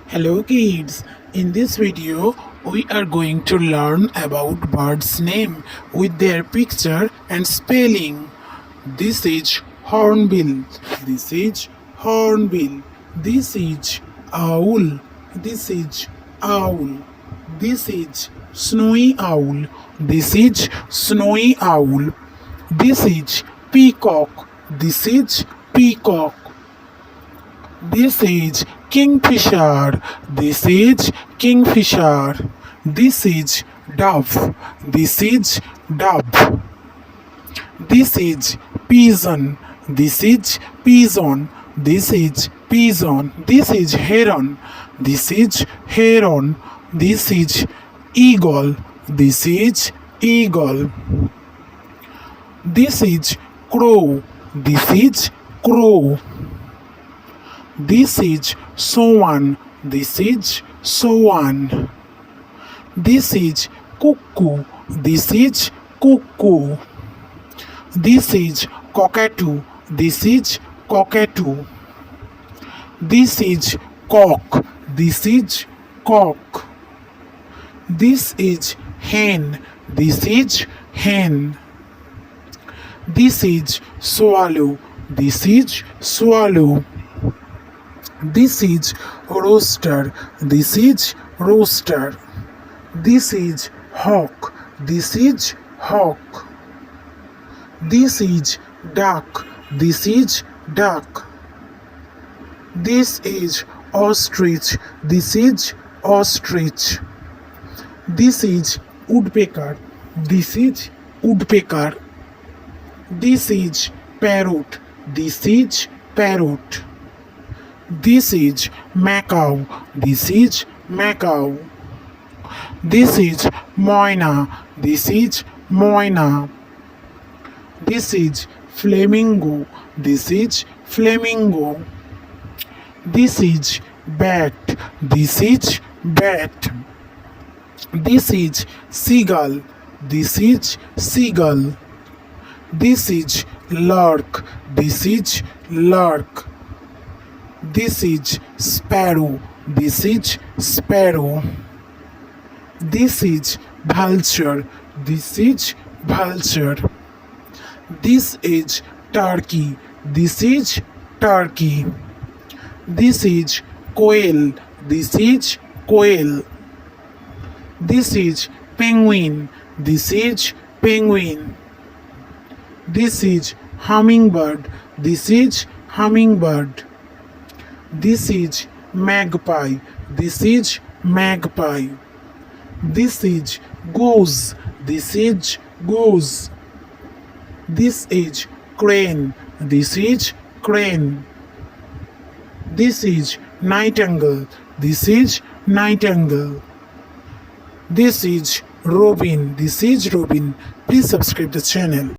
Hello kids, in this video we are going to learn about birds' name with their picture and spelling. This is hornbill, this is hornbill, this is owl, this is owl, this is snowy owl, this is snowy owl, this is peacock, this is peacock. This is kingfisher. This is kingfisher. This is dove. This is dove. This is pigeon. This is pigeon. This is pigeon. This is heron. This is heron. This is eagle. This is eagle. This is crow. This is crow. This is swan. This is swan. This is cuckoo. This is cuckoo. This is cockatoo. This is cockatoo. This is cock. This is cock. This is hen. This is hen. This is swallow. This is swallow. This is rooster. This is rooster. This is hawk. This is hawk. This is duck. This is duck. This is ostrich. This is ostrich. This is woodpecker. This is woodpecker. This is parrot. This is parrot. This is macaw. This is macaw. This is moina. This is moina. This is flamingo. This is flamingo. This is bat. This is bat. This is seagull. This is seagull. This is lark. This is lark. This is sparrow. This is sparrow. This is vulture. This is vulture. This is turkey. This is turkey. This is quail. This is quail. This is penguin. This is penguin. This is hummingbird. This is hummingbird. This is magpie. This is magpie. This is goose. This is goose. This is crane. This is crane. This is nightingale. This is nightingale. This is robin. This is robin. Please subscribe the channel.